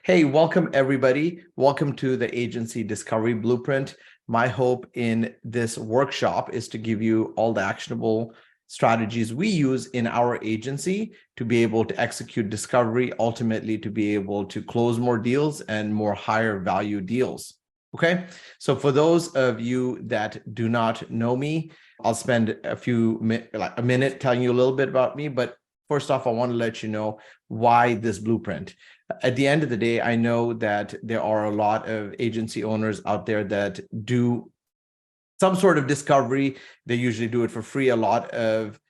Hey, welcome everybody. Welcome to the Agency Discovery Blueprint. My hope in this workshop is to give you all the actionable strategies we use in our agency to be able to execute discovery, ultimately to be able to close more deals and more higher value deals. Okay, so for those of you that do not know me, I'll spend a minute telling you a little bit about me, but first off, I want to let you know why this blueprint. At the end of the day, I know that there are a lot of agency owners out there that do some sort of discovery. They usually do it for free. A lot of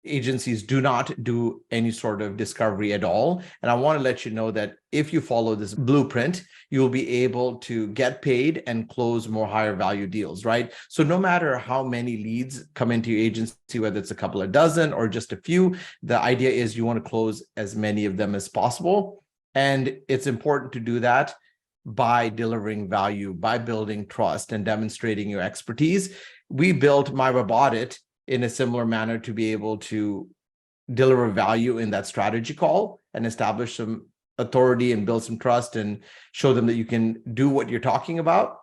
agencies do not do any sort of discovery at all. And I want to let you know that if you follow this blueprint, you'll be able to get paid and close more higher value deals, right? So no matter how many leads come into your agency, whether it's a couple of dozen or just a few, the idea is you want to close as many of them as possible. And it's important to do that by delivering value, by building trust and demonstrating your expertise. We built My Web Audit in a similar manner to be able to deliver value in that strategy call and establish some authority and build some trust and show them that you can do what you're talking about.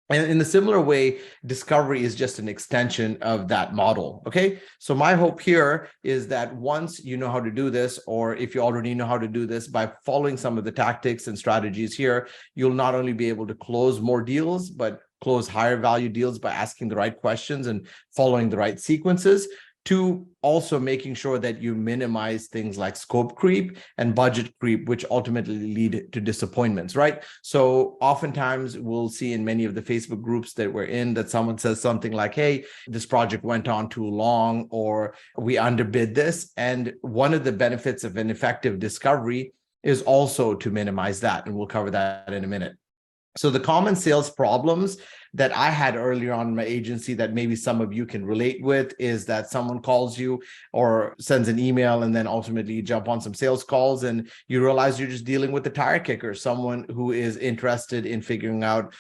And in a similar way, discovery is just an extension of that model. Okay. So my hope here is that once you know how to do this, or if you already know how to do this, by following some of the tactics and strategies here, you'll not only be able to close more deals, but close higher value deals by asking the right questions and following the right sequences, to also making sure that you minimize things like scope creep and budget creep, which ultimately lead to disappointments, right? So oftentimes we'll see in many of the Facebook groups that we're in that someone says something like, hey, this project went on too long, or we underbid this. And one of the benefits of an effective discovery is also to minimize that. And we'll cover that in a minute. So the common sales problems that I had earlier on in my agency that maybe some of you can relate with is that someone calls you or sends an email, and then ultimately you jump on some sales calls and you realize you're just dealing with the tire kicker, someone who is interested in figuring out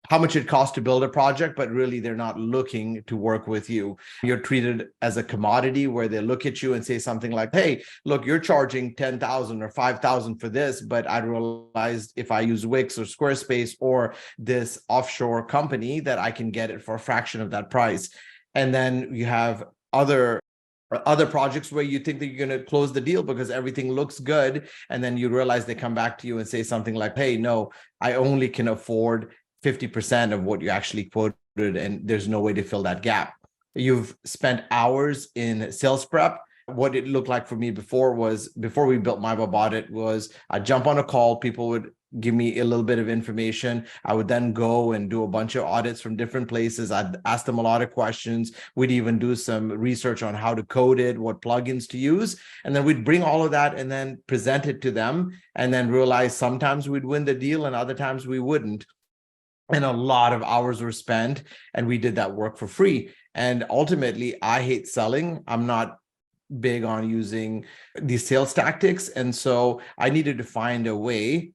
how much it costs to build a project, but really they're not looking to work with you. You're treated as a commodity where they look at you and say something like, hey, look, you're charging 10,000 or 5,000 for this, but I realized if I use Wix or Squarespace or this offshore company that I can get it for a fraction of that price. And then you have other projects where you think that you're going to close the deal because everything looks good. And then you realize they come back to you and say something like, hey, no, I only can afford 50% of what you actually quoted, and there's no way to fill that gap. You've spent hours in sales prep. What it looked like for me before we built My Web Audit was I'd jump on a call, people would give me a little bit of information. I would then go and do a bunch of audits from different places. I'd ask them a lot of questions. We'd even do some research on how to code it, what plugins to use. And then we'd bring all of that and then present it to them, and then realize sometimes we'd win the deal and other times we wouldn't. And a lot of hours were spent, and we did that work for free. And ultimately, I hate selling. I'm not big on using these sales tactics. And so I needed to find a way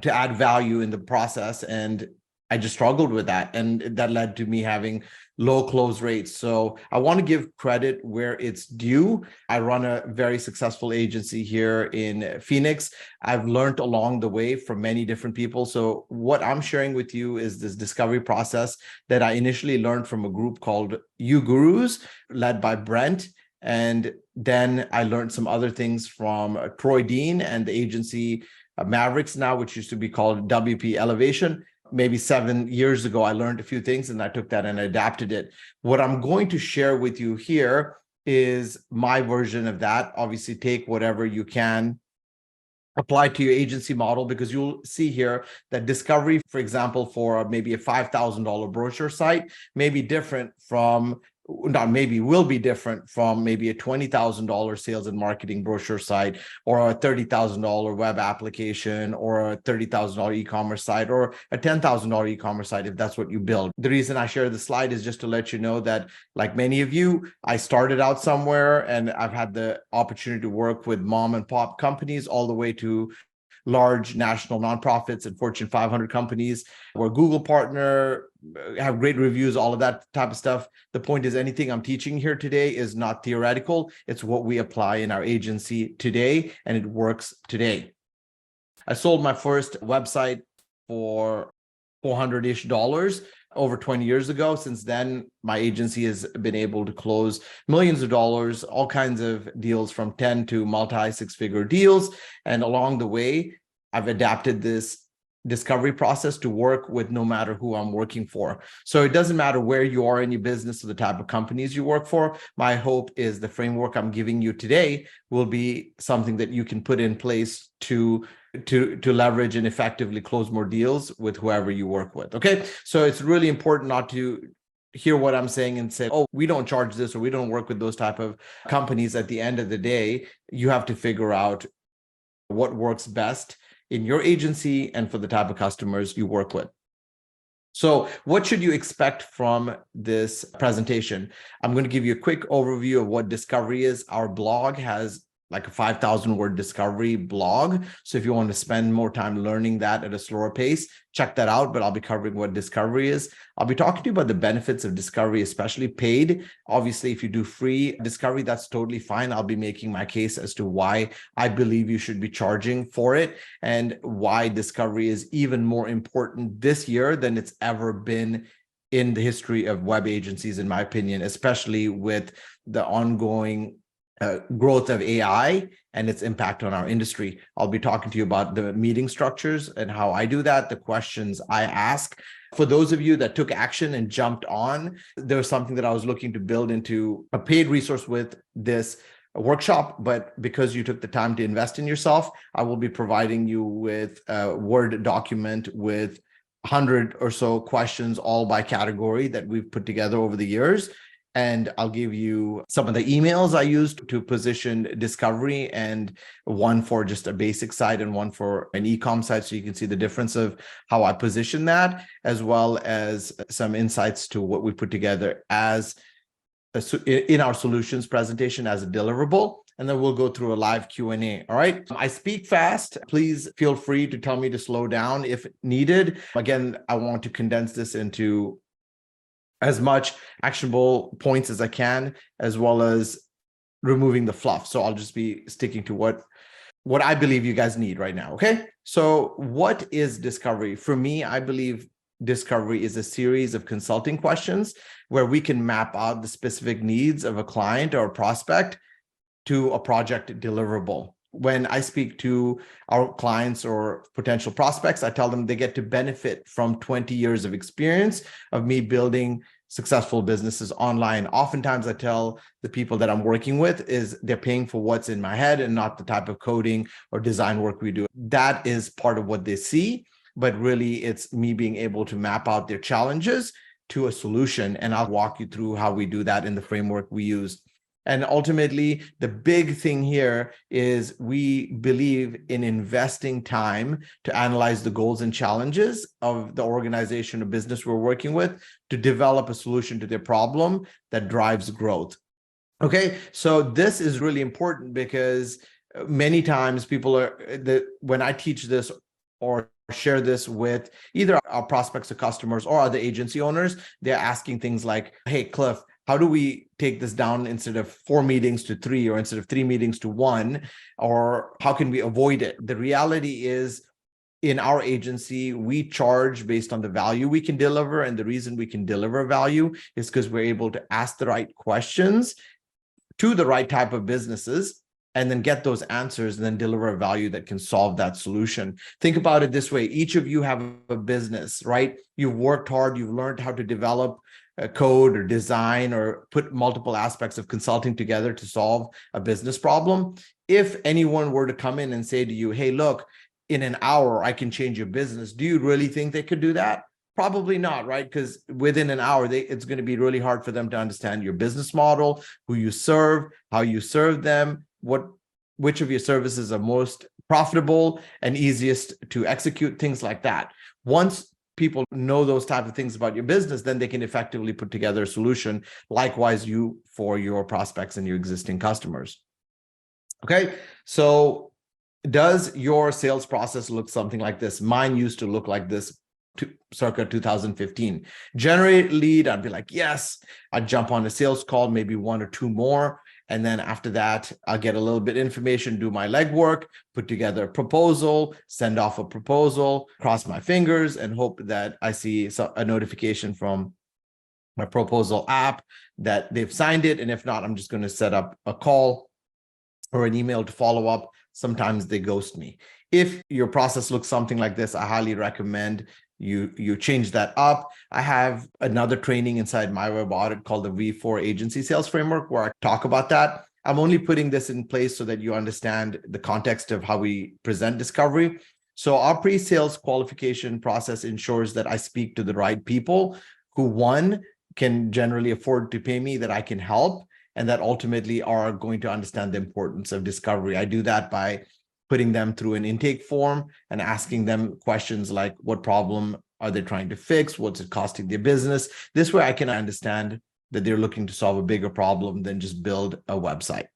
to add value in the process. And I just struggled with that. And that led to me having low close rates. So I want to give credit where it's due. I run a very successful agency here in Phoenix. I've learned along the way from many different people. So what I'm sharing with you is this discovery process that I initially learned from a group called You Gurus, led by Brent. And then I learned some other things from Troy Dean and the agency Mavericks now, which used to be called WP Elevation. Maybe 7 years ago, I learned a few things and I took that and adapted it. What I'm going to share with you here is my version of that. Obviously, take whatever you can, apply to your agency model, because you'll see here that discovery, for example, for maybe a $5,000 brochure site may be different from will be different from maybe a $20,000 sales and marketing brochure site, or a $30,000 web application, or a $30,000 e-commerce site, or a $10,000 e-commerce site, if that's what you build. The reason I share the slide is just to let you know that, like many of you, I started out somewhere and I've had the opportunity to work with mom and pop companies all the way to large national nonprofits and Fortune 500 companies. We're a Google partner, have great reviews, all of that type of stuff. The point is, anything I'm teaching here today is not theoretical. It's what we apply in our agency today, and it works today. I sold my first website for $400-ish over 20 years ago. Since then, my agency has been able to close millions of dollars, all kinds of deals from 10 to multi six-figure deals. And along the way, I've adapted this discovery process to work with no matter who I'm working for. So it doesn't matter where you are in your business or the type of companies you work for. My hope is the framework I'm giving you today will be something that you can put in place to leverage and effectively close more deals with whoever you work with. Okay. So it's really important not to hear what I'm saying and say, oh, we don't charge this or we don't work with those type of companies. At the end of the day, you have to figure out what works best in your agency and for the type of customers you work with. So what should you expect from this presentation? I'm going to give you a quick overview of what discovery is. Our blog has like a 5,000 word discovery blog. So if you want to spend more time learning that at a slower pace, check that out. But I'll be covering what discovery is. I'll be talking to you about the benefits of discovery, especially paid. Obviously, if you do free discovery, that's totally fine. I'll be making my case as to why I believe you should be charging for it and why discovery is even more important this year than it's ever been in the history of web agencies, in my opinion, especially with the ongoing growth of AI and its impact on our industry. I'll be talking to you about the meeting structures and how I do that, the questions I ask. For those of you that took action and jumped on, there was something that I was looking to build into a paid resource with this workshop, but because you took the time to invest in yourself, I will be providing you with a Word document with 100 or so questions, all by category that we've put together over the years. And I'll give you some of the emails I used to position discovery, and one for just a basic site and one for an e-com site. So you can see the difference of how I position that, as well as some insights to what we put together as in our solutions presentation as a deliverable. And then we'll go through a live Q&A. All right. I speak fast. Please feel free to tell me to slow down if needed. Again, I want to condense this into as much actionable points as I can, as well as removing the fluff. So I'll just be sticking to what I believe you guys need right now. Okay. So what is discovery? For me, I believe discovery is a series of consulting questions where we can map out the specific needs of a client or a prospect to a project deliverable. When I speak to our clients or potential prospects, I tell them they get to benefit from 20 years of experience of me building successful businesses online. Oftentimes I tell the people that I'm working with is they're paying for what's in my head and not the type of coding or design work we do. That is part of what they see, but really it's me being able to map out their challenges to a solution. And I'll walk you through how we do that in the framework we use. And ultimately, the big thing here is we believe in investing time to analyze the goals and challenges of the organization or business we're working with to develop a solution to their problem that drives growth. Okay, so this is really important because many times people when I teach this or share this with either our prospects or customers or other agency owners, they're asking things like, hey, Cliff, how do we take this down instead of 4 meetings to 3 or instead of 3 meetings to 1? Or how can we avoid it? The reality is in our agency, we charge based on the value we can deliver. And the reason we can deliver value is because we're able to ask the right questions to the right type of businesses and then get those answers and then deliver a value that can solve that solution. Think about it this way. Each of you have a business, right? You've worked hard. You've learned how to develop code or design or put multiple aspects of consulting together to solve a business problem. If anyone were to come in and say to you, hey, look, in an hour, I can change your business. Do you really think they could do that? Probably not, right? Because within an hour, it's going to be really hard for them to understand your business model, who you serve, how you serve them, which of your services are most profitable and easiest to execute, things like that. Once people know those type of things about your business, then they can effectively put together a solution. Likewise, you for your prospects and your existing customers. Okay, so does your sales process look something like this? Mine used to look like this circa 2015. Generate lead, I'd be like, yes. I'd jump on a sales call, maybe 1 or 2 more. And then after that, I'll get a little bit information, do my legwork, put together a proposal, send off a proposal, cross my fingers, and hope that I see a notification from my proposal app that they've signed it. And if not, I'm just going to set up a call or an email to follow up. Sometimes they ghost me. If your process looks something like this, I highly recommend you change that up. I have another training inside my web audit called the V4 Agency Sales Framework, where I talk about that. I'm only putting this in place so that you understand the context of how we present discovery. So our pre-sales qualification process ensures that I speak to the right people who, one, can generally afford to pay me, that I can help, and that ultimately are going to understand the importance of discovery. I do that by putting them through an intake form and asking them questions like, what problem are they trying to fix? What's it costing their business? This way I can understand that they're looking to solve a bigger problem than just build a website.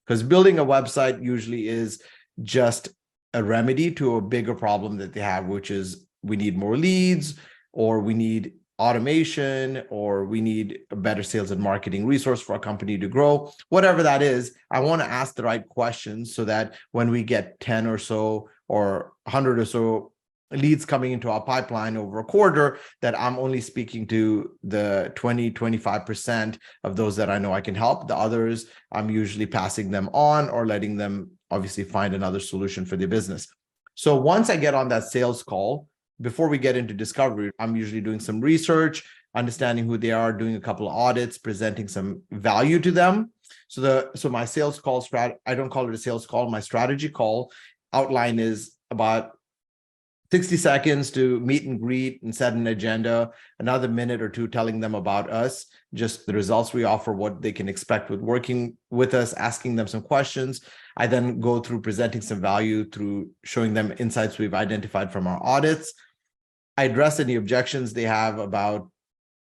Because building a website usually is just a remedy to a bigger problem that they have, which is we need more leads, or we need automation, or we need a better sales and marketing resource for our company to grow. Whatever that is, I want to ask the right questions so that when we get 10 or so or 100 or so leads coming into our pipeline over a quarter, that I'm only speaking to the 20-25% of those that I know I can help. The others, I'm usually passing them on or letting them obviously find another solution for their business. So once I get on that sales call, before we get into discovery, I'm usually doing some research, understanding who they are, doing a couple of audits, presenting some value to them. So my sales call I don't call it a sales call. My strategy call outline is about 60 seconds to meet and greet and set an agenda, another minute or two telling them about us, just the results we offer, what they can expect with working with us, asking them some questions. I then go through presenting some value through showing them insights we've identified from our audits. I address any objections they have about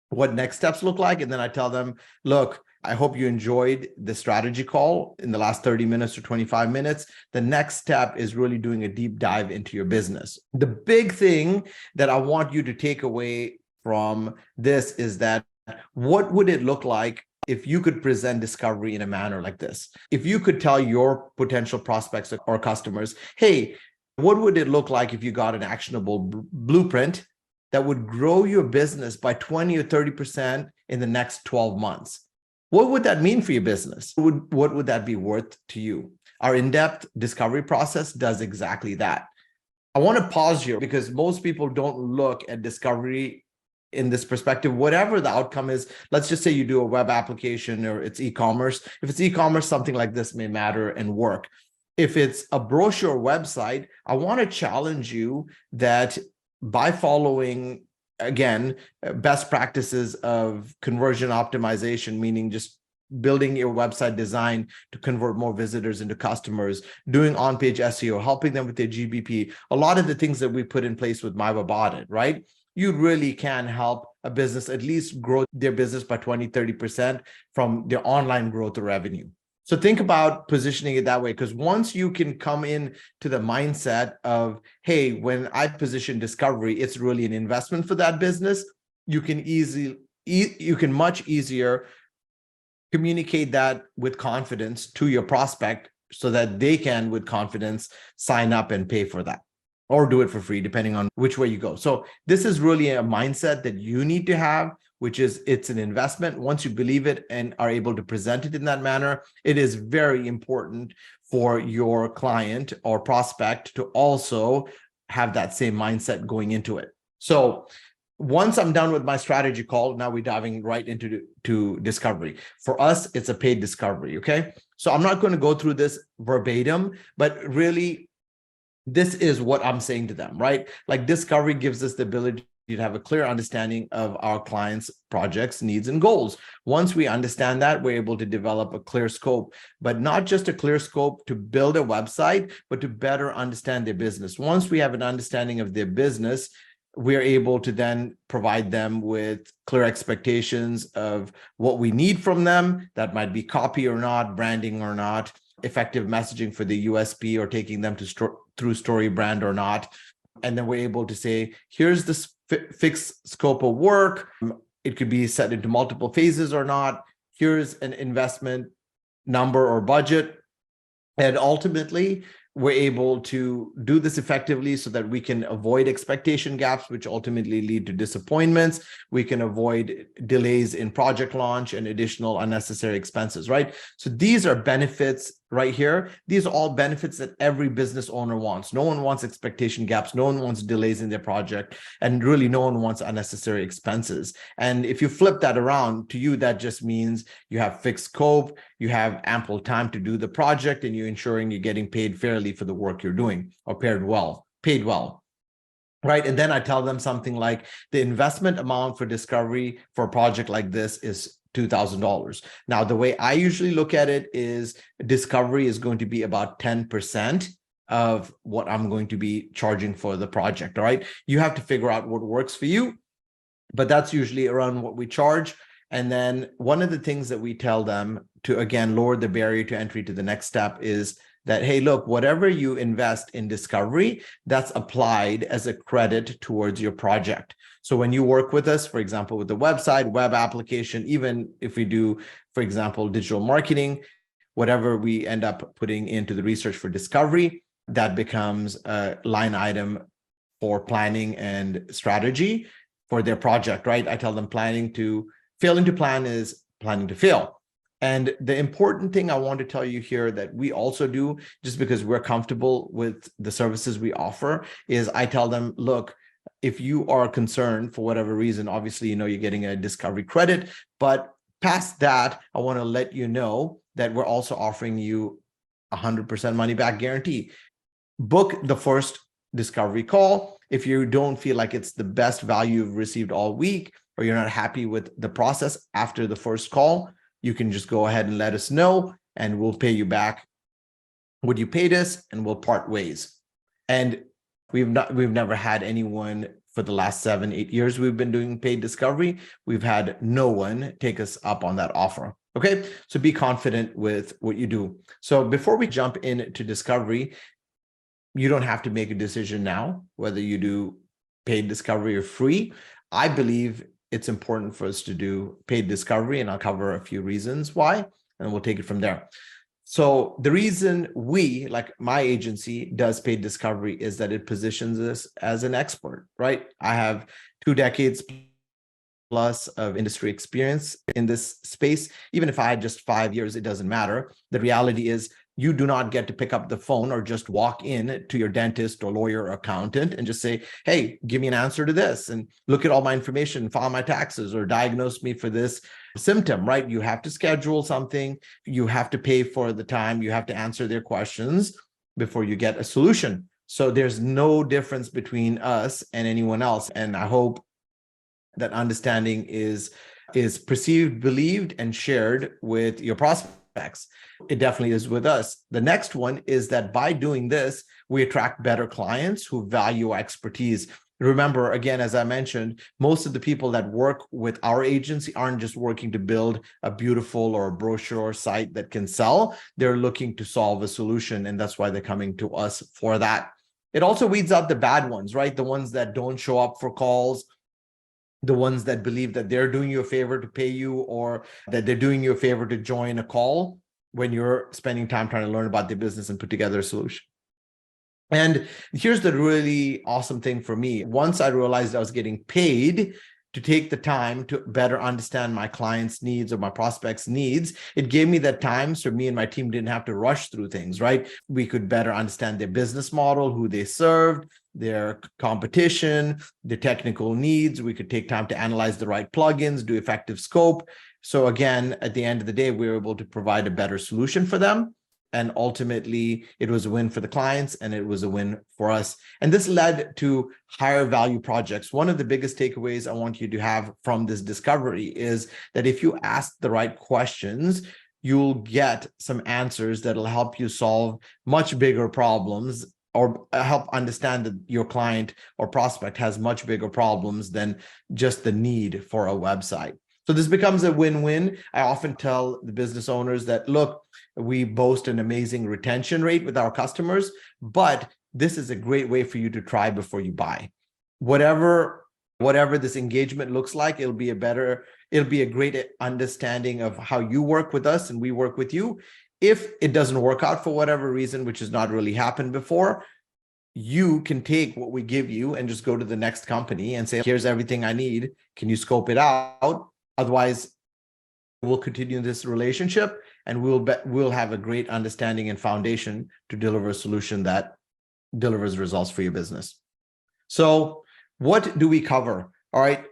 what next steps look like. And then I tell them, look, I hope you enjoyed the strategy call in the last 30 minutes or 25 minutes. The next step is really doing a deep dive into your business. The big thing that I want you to take away from this is that what would it look like if you could present discovery in a manner like this? If you could tell your potential prospects or customers, hey, what would it look like if you got an actionable blueprint that would grow your business by 20 or 30% in the next 12 months? What would that mean for your business? What would that be worth to you? Our in-depth discovery process does exactly that. I want to pause here because most people don't look at discovery in this perspective. Whatever the outcome is, let's just say you do a web application or it's e-commerce. If it's e-commerce, something like this may matter and work. If it's a brochure website, I want to challenge you that by following, again, best practices of conversion optimization, meaning just building your website design to convert more visitors into customers, doing on-page SEO, helping them with their GBP, a lot of the things that we put in place with My Web Audit, right? You really can help a business at least grow their business by 20-30% from their online growth or revenue. So think about positioning it that way, because once you can come in to the mindset of, hey, when I position discovery, it's really an investment for that business, you can much easier communicate that with confidence to your prospect so that they can, with confidence, sign up and pay for that or do it for free, depending on which way you go. So this is really a mindset that you need to have, which is it's an investment. Once you believe it and are able to present it in that manner, it is very important for your client or prospect to also have that same mindset going into it. So once I'm done with my strategy call, now we're diving right into discovery. For us, it's a paid discovery, okay? So I'm not going to go through this verbatim, but really, this is what I'm saying to them, right? Like discovery gives us the ability to have a clear understanding of our clients' projects, needs, and goals. Once we understand that, we're able to develop a clear scope, but not just a clear scope to build a website, but to better understand their business. Once we have an understanding of their business, we're able to then provide them with clear expectations of what we need from them. That might be copy or not, branding or not, effective messaging for the USP or taking them to through story brand or not. And then we're able to say, here's the fixed scope of work. It could be set into multiple phases or not. Here's an investment number or budget. And ultimately, we're able to do this effectively so that we can avoid expectation gaps, which ultimately lead to disappointments. We can avoid delays in project launch and additional unnecessary expenses, right? So these are benefits right here. These are all benefits that every business owner wants. No one wants expectation gaps. No one wants delays in their project. And really, no one wants unnecessary expenses. And if you flip that around, to you, that just means you have fixed scope, you have ample time to do the project, and you're ensuring you're getting paid fairly for the work you're doing, or paid well. Right. And then I tell them something like the investment amount for discovery for a project like this is $2,000. Now, the way I usually look at it is discovery is going to be about 10% of what I'm going to be charging for the project. All right. You have to figure out what works for you, but that's usually around what we charge. And then one of the things that we tell them to, again, lower the barrier to entry to the next step is that, hey, look, whatever you invest in discovery, that's applied as a credit towards your project. So when you work with us, for example, with the website, web application, even if we do, for example, digital marketing, whatever we end up putting into the research for discovery, that becomes a line item for planning and strategy for their project, right? I tell them failing to plan is planning to fail. And the important thing I want to tell you here that we also do, just because we're comfortable with the services we offer, is I tell them, look, if you are concerned for whatever reason, obviously, you're getting a discovery credit, but past that, I want to let you know that we're also offering you 100% money back guarantee. Book the first discovery call. If you don't feel like it's the best value you've received all week, or you're not happy with the process after the first call, you can just go ahead and let us know, and we'll pay you back what you paid us, and we'll part ways. And we've never had anyone for the last 7-8 years we've been doing paid discovery. We've had no one take us up on that offer. Okay, so be confident with what you do. So before we jump into discovery, you don't have to make a decision now whether you do paid discovery or free. I believe it's important for us to do paid discovery, and I'll cover a few reasons why, and we'll take it from there. So the reason we, like my agency, does paid discovery is that it positions us as an expert, right? I have 2 decades plus of industry experience in this space. Even if I had just 5 years, it doesn't matter. The reality is you do not get to pick up the phone or just walk in to your dentist or lawyer or accountant and just say, hey, give me an answer to this and look at all my information, file my taxes, or diagnose me for this symptom, right? You have to schedule something. You have to pay for the time. You have to answer their questions before you get a solution. So there's no difference between us and anyone else. And I hope that understanding is perceived, believed, and shared with your prospects. It definitely is with us. The next one is that by doing this, we attract better clients who value our expertise. Remember, again, as I mentioned, most of the people that work with our agency aren't just working to build a beautiful or a brochure site that can sell. They're looking to solve a solution, and that's why they're coming to us for that. It also weeds out the bad ones, right? The ones that don't show up for calls, the ones that believe that they're doing you a favor to pay you, or that they're doing you a favor to join a call when you're spending time trying to learn about their business and put together a solution. And here's the really awesome thing for me. Once I realized I was getting paid to take the time to better understand my clients' needs or my prospects' needs, it gave me that time so me and my team didn't have to rush through things, right? We could better understand their business model, who they served, their competition, their technical needs. We could take time to analyze the right plugins, do effective scope. So again, at the end of the day, we were able to provide a better solution for them. And ultimately, it was a win for the clients and it was a win for us. And this led to higher value projects. One of the biggest takeaways I want you to have from this discovery is that if you ask the right questions, you'll get some answers that'll help you solve much bigger problems, or help understand that your client or prospect has much bigger problems than just the need for a website. So this becomes a win-win. I often tell the business owners that, look, we boast an amazing retention rate with our customers, but this is a great way for you to try before you buy. Whatever this engagement looks like, it'll be a great understanding of how you work with us and we work with you. If it doesn't work out for whatever reason, which has not really happened before, you can take what we give you and just go to the next company and say, here's everything I need. Can you scope it out? Otherwise, we'll continue this relationship and we'll have a great understanding and foundation to deliver a solution that delivers results for your business. So what do we cover? All right.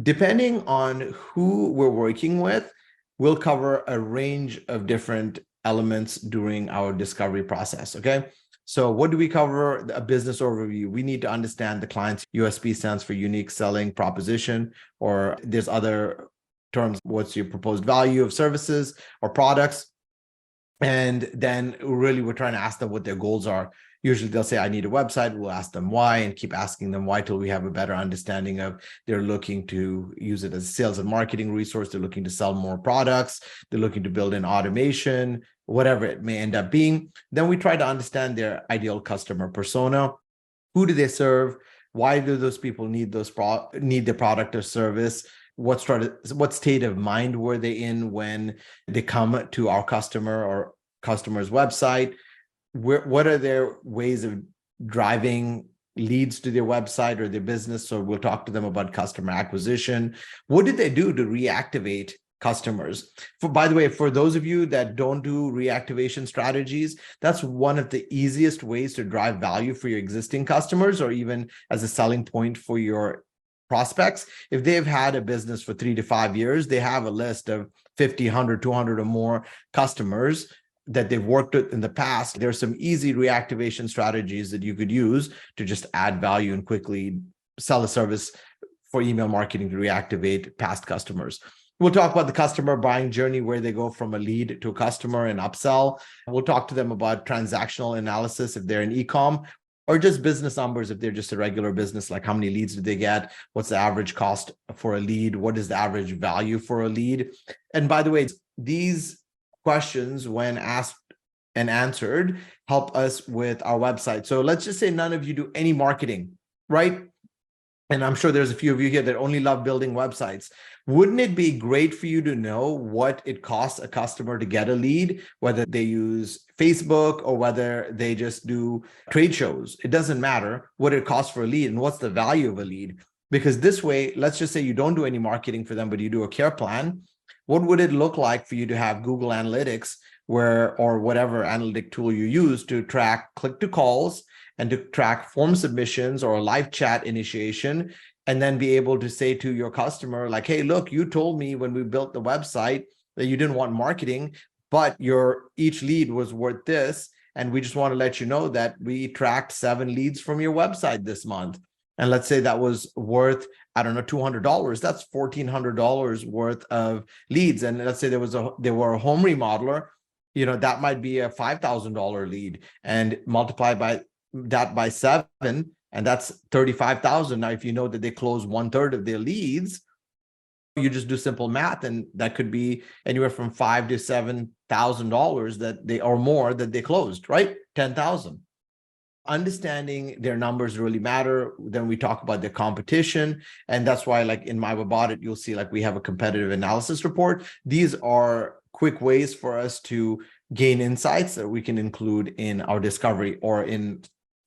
Depending on who we're working with, we'll cover a range of different elements during our discovery process. Okay. So what do we cover? A business overview. We need to understand the client's USP stands for unique selling proposition, or there's other terms. What's your proposed value of services or products? And then really we're trying to ask them what their goals are. Usually they'll say, I need a website. We'll ask them why and keep asking them why till we have a better understanding of they're looking to use it as a sales and marketing resource. They're looking to sell more products. They're looking to build in automation, whatever it may end up being. Then we try to understand their ideal customer persona. Who do they serve? Why do those people need need the product or service? What state of mind were they in when they come to our customer or customer's website? What are their ways of driving leads to their website or their business? So we'll talk to them about customer acquisition. What did they do to reactivate customers? By the way, for those of you that don't do reactivation strategies, that's one of the easiest ways to drive value for your existing customers, or even as a selling point for your prospects. If they've had a business for 3 to 5 years, they have a list of 50, 100, 200 or more customers that they've worked with in the past. There's some easy reactivation strategies that you could use to just add value and quickly sell a service for email marketing to reactivate past customers. We'll talk about the customer buying journey, where they go from a lead to a customer and upsell. We'll talk to them about transactional analysis if they're in e-com, or just business numbers if they're just a regular business, like how many leads did they get? What's the average cost for a lead? What is the average value for a lead? And by the way, these questions, when asked and answered, help us with our website. So let's just say none of you do any marketing, right? And I'm sure there's a few of you here that only love building websites. Wouldn't it be great for you to know what it costs a customer to get a lead, whether they use Facebook or whether they just do trade shows? It doesn't matter what it costs for a lead and what's the value of a lead. Because this way, let's just say you don't do any marketing for them, but you do a care plan. What would it look like for you to have Google Analytics or whatever analytic tool you use to track click to calls and to track form submissions or a live chat initiation, and then be able to say to your customer, like, hey, look, you told me when we built the website that you didn't want marketing, but each lead was worth this. And we just want to let you know that we tracked 7 leads from your website this month. And let's say that was worth, I don't know, $200. That's $1,400 worth of leads. And let's say they were a home remodeler, that might be a $5,000 lead, and multiply that by 7, and that's 35,000. Now, if you know that they close 1/3 of their leads, you just do simple math, and that could be anywhere from $5,000 to $7,000 or more that they closed, right? 10,000. Understanding their numbers really matter. Then we talk about their competition. And that's why, like in my web audit, you'll see like we have a competitive analysis report. These are quick ways for us to gain insights that we can include in our discovery or in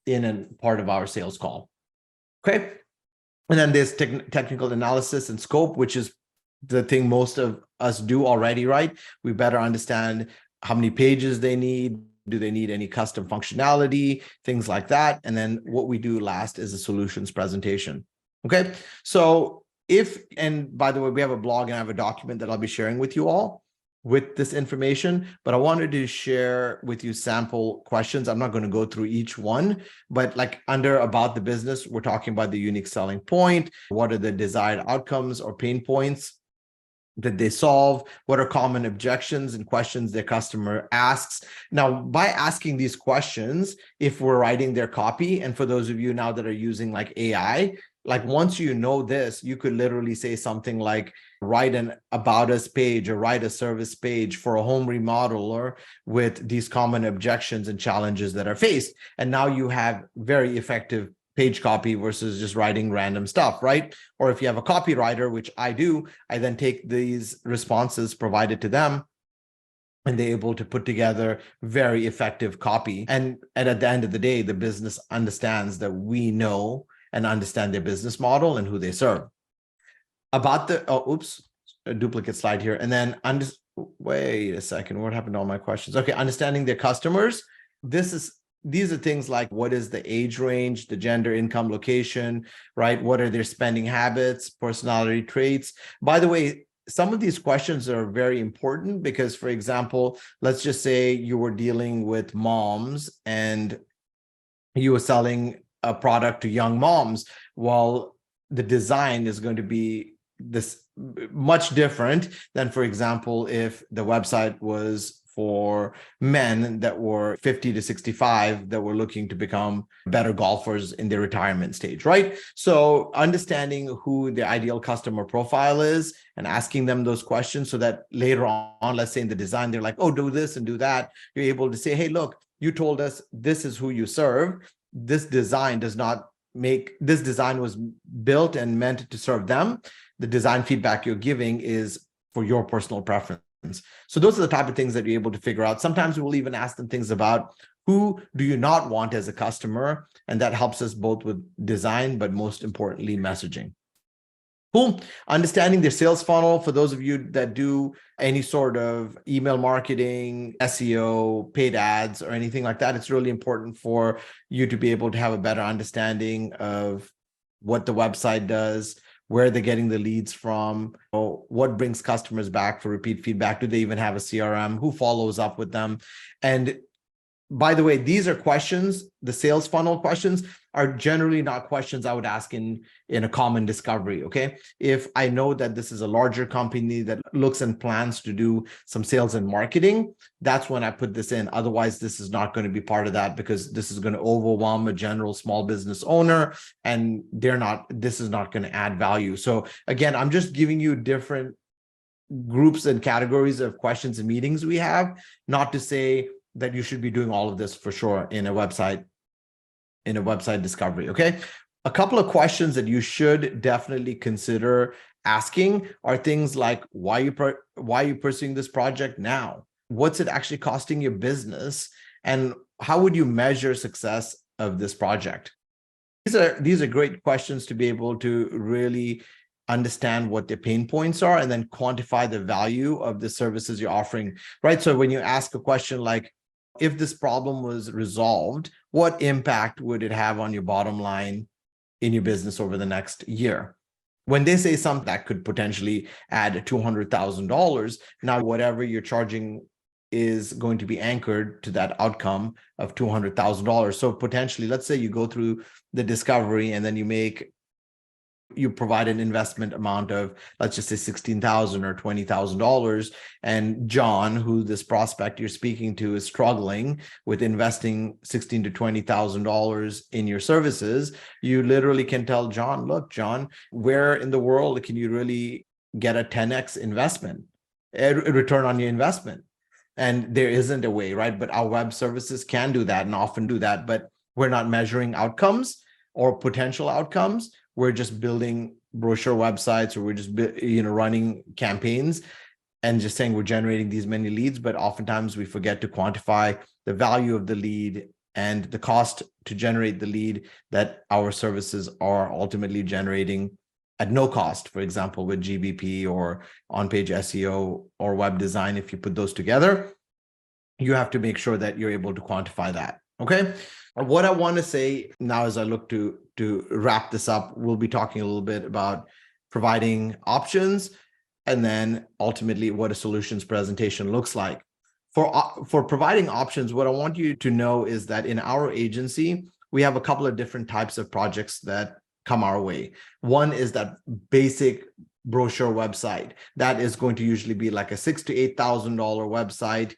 a part of our sales call. Okay. And then there's technical analysis and scope, which is the thing most of us do already, right? We better understand how many pages they need. Do they need any custom functionality, things like that? And then what we do last is a solutions presentation. Okay. So and by the way, we have a blog and I have a document that I'll be sharing with you all with this information, but I wanted to share with you sample questions. I'm not going to go through each one, but like under about the business, we're talking about the unique selling point. What are the desired outcomes or pain points that they solve? What are common objections and questions their customer asks? Now, by asking these questions, if we're writing their copy, and for those of you now that are using like AI, like once you know this, you could literally say something like, write an about us page or write a service page for a home remodeler with these common objections and challenges that are faced. And now you have very effective page copy versus just writing random stuff, right? Or if you have a copywriter, which I do, I then take these responses provided to them and they're able to put together very effective copy. And at the end of the day, the business understands that we know and understand their business model and who they serve. About the, a duplicate slide here. And then, wait a second, what happened to all my questions? Okay, understanding their customers. These are things like, what is the age range, the gender, income, location, right? What are their spending habits, personality traits? By the way, some of these questions are very important because, for example, let's just say you were dealing with moms and you were selling a product to young moms. Well, the design is going to be this much different than, for example, if the website was for men that were 50 to 65 that were looking to become better golfers in their retirement stage, right? So understanding who the ideal customer profile is and asking them those questions so that later on, let's say in the design, they're like, oh, do this and do that. You're able to say, hey, look, you told us this is who you serve. This design was built and meant to serve them. The design feedback you're giving is for your personal preference. So those are the type of things that you're able to figure out. Sometimes we'll even ask them things about who do you not want as a customer, and that helps us both with design, but most importantly, messaging. Cool. Understanding their sales funnel. For those of you that do any sort of email marketing, SEO, paid ads, or anything like that, it's really important for you to be able to have a better understanding of what the website does, where they're getting the leads from, what brings customers back for repeat feedback. Do they even have a CRM? Who follows up with them? And by the way, these are questions, the sales funnel questions are generally not questions I would ask in a common discovery, okay? If I know that this is a larger company that looks and plans to do some sales and marketing, that's when I put this in. Otherwise, this is not going to be part of that because this is going to overwhelm a general small business owner and this is not going to add value. So again, I'm just giving you different groups and categories of questions and meetings we have, not to say that you should be doing all of this for sure in a website discovery, okay? A couple of questions that you should definitely consider asking are things like, why are you pursuing this project now? What's it actually costing your business? And how would you measure success of this project? These are great questions to be able to really understand what their pain points are and then quantify the value of the services you're offering, right? So when you ask a question like, if this problem was resolved, what impact would it have on your bottom line in your business over the next year? When they say something that could potentially add $200,000, now whatever you're charging is going to be anchored to that outcome of $200,000. So potentially, let's say you go through the discovery and then you provide an investment amount of, let's just say $16,000 or $20,000. And John, who this prospect you're speaking to is struggling with investing $16,000 to $20,000 in your services. You literally can tell John, look, John, where in the world can you really get a 10x investment, a return on your investment? And there isn't a way, right? But our web services can do that and often do that, but we're not measuring outcomes or potential outcomes. We're just building brochure websites, or we're just running campaigns and just saying we're generating these many leads. But oftentimes we forget to quantify the value of the lead and the cost to generate the lead that our services are ultimately generating at no cost. For example, with GBP or on-page SEO or web design, if you put those together, you have to make sure that you're able to quantify that. Okay. What I want to say now as I look to wrap this up, we'll be talking a little bit about providing options and then ultimately what a solutions presentation looks like. For providing options, what I want you to know is that in our agency, we have a couple of different types of projects that come our way. One is that basic brochure website that is going to usually be like a $6,000 to $8,000 website.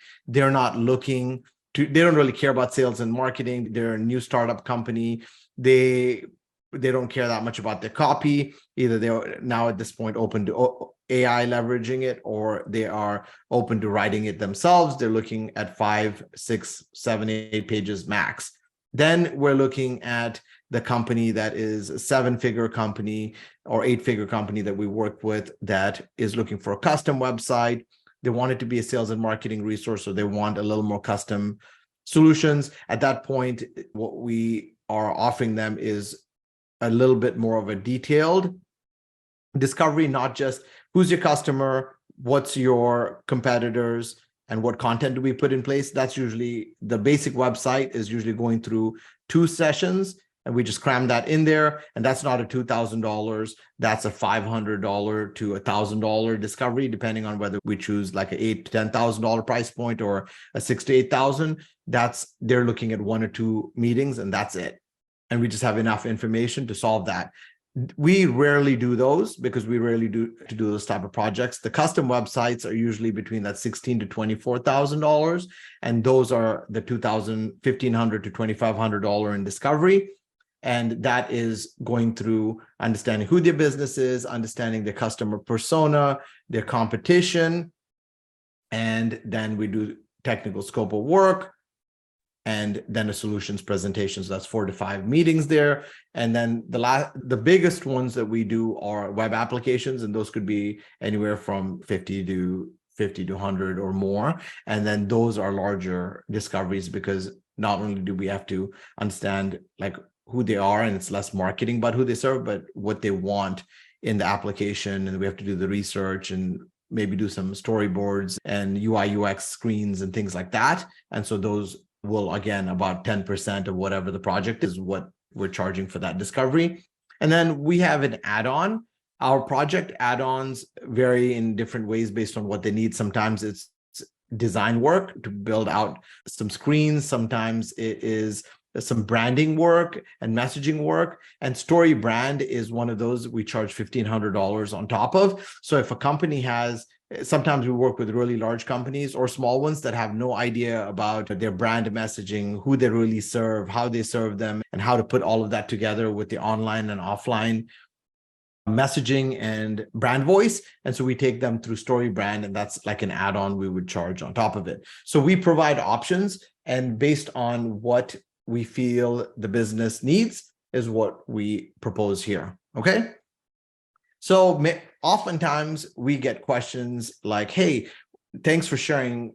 They don't really care about sales and marketing. They're a new startup company. They don't care that much about their copy. Either they're now at this point open to AI leveraging it, or they are open to writing it themselves. They're looking at 5, 6, 7, 8 pages max. Then we're looking at the company that is a 7-figure company or 8-figure company that we work with that is looking for a custom website they want it to be a sales and marketing resource, or they want a little more custom solutions. At that point, what we are offering them is a little bit more of a detailed discovery, not just who's your customer, what's your competitors, and what content do we put in place. That's usually the basic website is usually going through 2 sessions, and we just cram that in there. And that's not a $2,000. That's a $500 to $1,000 discovery, depending on whether we choose like a $8,000 to $10,000 price point or a $6,000 to $8,000. They're looking at 1 or 2 meetings, and that's it. And we just have enough information to solve that. We rarely do those because we rarely do those type of projects. The custom websites are usually between that $16,000 to $24,000, and those are the $1,500 to $2,500 in discovery. And that is going through understanding who their business is, understanding their customer persona, their competition, and then we do technical scope of work, and then a solutions presentation. So that's 4 to 5 meetings there. And then the biggest ones that we do are web applications, and those could be anywhere from 50 to 100 or more. And then those are larger discoveries, because not only do we have to understand like who they are, and it's less marketing about who they serve, but what they want in the application. And we have to do the research and maybe do some storyboards and UI UX screens and things like that. And so those will, again, about 10% of whatever the project is what we're charging for that discovery. And then we have an add-on. Our project add-ons vary in different ways based on what they need. Sometimes it's design work to build out some screens. Sometimes it is some branding work and messaging work. And Story Brand is one of those we charge $1,500 on top of. So if a company has, sometimes we work with really large companies or small ones that have no idea about their brand messaging, who they really serve, how they serve them, and how to put all of that together with the online and offline messaging and brand voice. And so we take them through Story Brand, and that's like an add-on we would charge on top of it. So we provide options, and based on what we feel the business needs is what we propose here. Okay. So oftentimes we get questions like, hey, thanks for sharing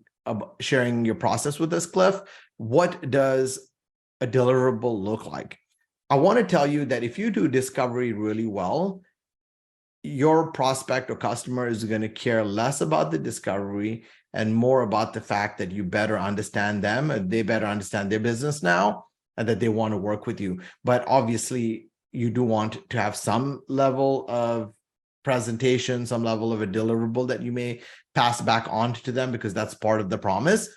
your process with us, Cliff. What does a deliverable look like? I want to tell you that if you do discovery really well, your prospect or customer is going to care less about the discovery and more about the fact that you better understand them, and they better understand their business now, and that they want to work with you. But obviously, you do want to have some level of presentation, some level of a deliverable that you may pass back on to them, because that's part of the promise.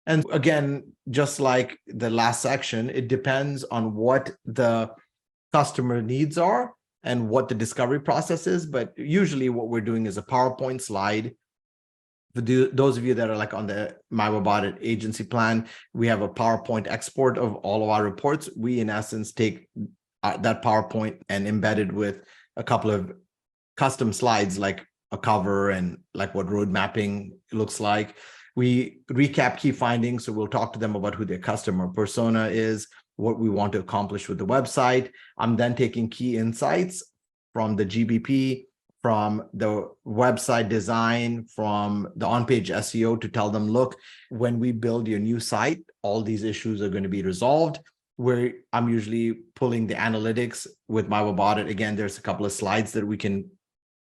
And again, just like the last section, it depends on what the customer needs are and what the discovery process is. But usually what we're doing is a PowerPoint slide. For those of you that are like on the My Web Audit agency plan, we have a PowerPoint export of all of our reports. We, in essence, take that PowerPoint and embed it with a couple of custom slides, like a cover and like what road mapping looks like. We recap key findings. So we'll talk to them about who their customer persona is, what we want to accomplish with the website. I'm then taking key insights from the GBP, from the website design, from the on-page SEO to tell them, look, when we build your new site, all these issues are going to be resolved. Where I'm usually pulling the analytics with My Web Audit. Again, there's a couple of slides that we can,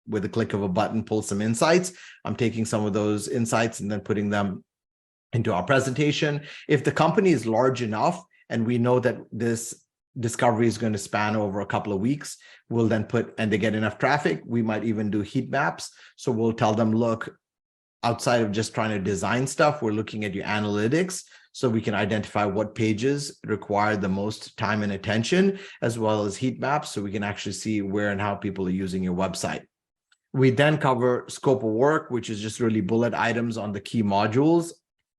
with a click of a button, pull some insights. I'm taking some of those insights and then putting them into our presentation. If the company is large enough and we know that this discovery is going to span over a couple of weeks, we'll then and they get enough traffic, we might even do heat maps. So we'll tell them, look, outside of just trying to design stuff, we're looking at your analytics, so we can identify what pages require the most time and attention, as well as heat maps, so we can actually see where and how people are using your website. We then cover scope of work, which is just really bullet items on the key modules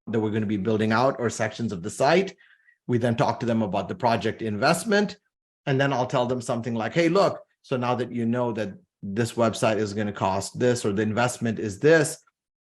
that we're going to be building out, or sections of the site. We then talk to them about the project investment. And then I'll tell them something like, hey, look, so now that you know that this website is going to cost this, or the investment is this,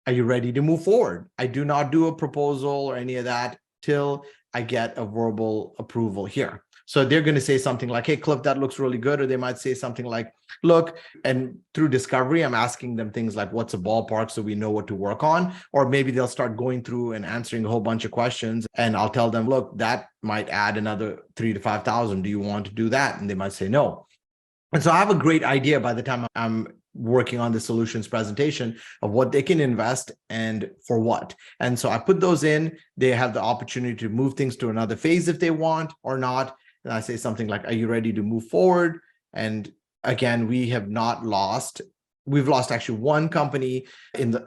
are you ready to move forward? I do not do a proposal or any of that till I get a verbal approval here. So they're going to say something like, hey, Cliff, that looks really good. Or they might say something like, look, and through discovery, I'm asking them things like, what's a ballpark so we know what to work on? Or maybe they'll start going through and answering a whole bunch of questions. And I'll tell them, look, that might add another 3,000 to 5,000. Do you want to do that? And they might say no. And so I have a great idea by the time I'm working on the solutions presentation of what they can invest and for what. And so I put those in. They have the opportunity to move things to another phase if they want or not. And I say something like, are you ready to move forward? And again, we've lost actually one company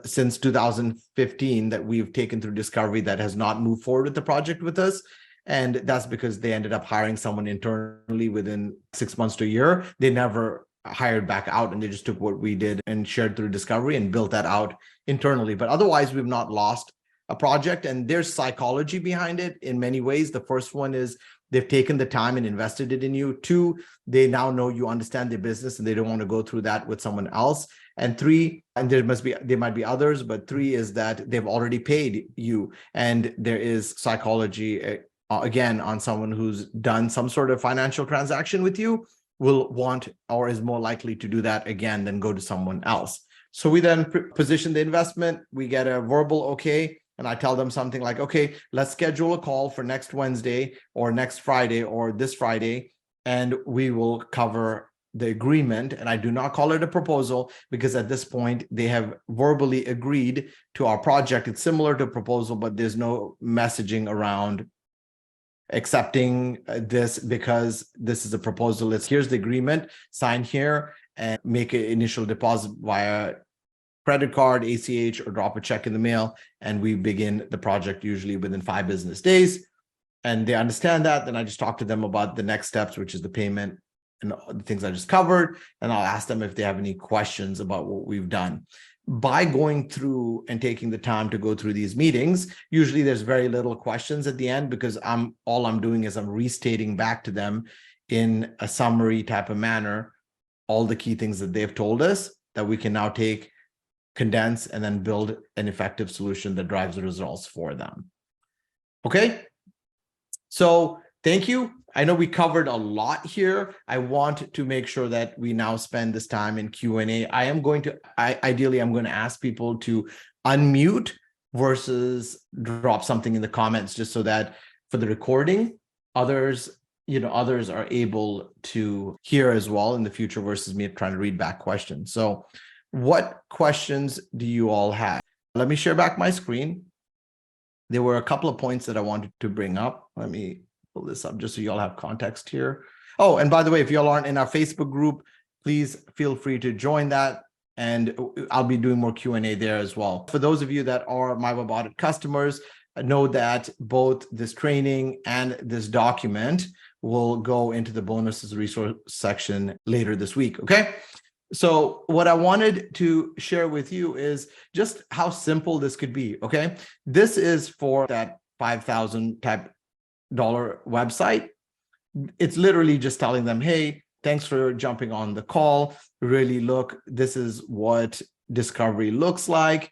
since 2015 that we've taken through discovery that has not moved forward with the project with us. And that's because they ended up hiring someone internally within 6 months to a year. They never hired back out, and they just took what we did and shared through discovery and built that out internally. But otherwise, we've not lost a project. And there's psychology behind it in many ways. The first one is they've taken the time and invested it in you. 2, they now know you understand their business and they don't want to go through that with someone else. And 3, and there might be others, but 3 is that they've already paid you. And there is psychology again on someone who's done some sort of financial transaction with you will want or is more likely to do that again than go to someone else. So we then position the investment, we get a verbal okay, and I tell them something like, okay, let's schedule a call for next Wednesday or next Friday or this Friday, and we will cover the agreement. And I do not call it a proposal because at this point they have verbally agreed to our project. It's similar to a proposal, but there's no messaging around accepting this because this is a proposal. Here's the agreement, sign here and make an initial deposit via credit card, ACH, or drop a check in the mail. And we begin the project usually within 5 business days. And they understand that. Then I just talk to them about the next steps, which is the payment and the things I just covered. And I'll ask them if they have any questions about what we've done. By going through and taking the time to go through these meetings, usually there's very little questions at the end because all I'm doing is I'm restating back to them in a summary type of manner all the key things that they've told us that we can now take, condense, and then build an effective solution that drives the results for them. Okay, so thank you. I know we covered a lot here. I want to make sure that we now spend this time in Q&A. Ideally, I'm going to ask people to unmute versus drop something in the comments just so that for the recording, others are able to hear as well in the future versus me trying to read back questions. So what questions do you all have? Let me share back my screen. There were a couple of points that I wanted to bring up. Let me pull this up just so you all have context here. Oh, and by the way, if you all aren't in our Facebook group, please feel free to join that. And I'll be doing more Q&A there as well. For those of you that are my web audit customers, know that both this training and this document will go into the bonuses resource section later this week, okay? So what I wanted to share with you is just how simple this could be, okay? This is for that $5,000 type website. It's literally just telling them, hey, thanks for jumping on the call. Really look, this is what discovery looks like.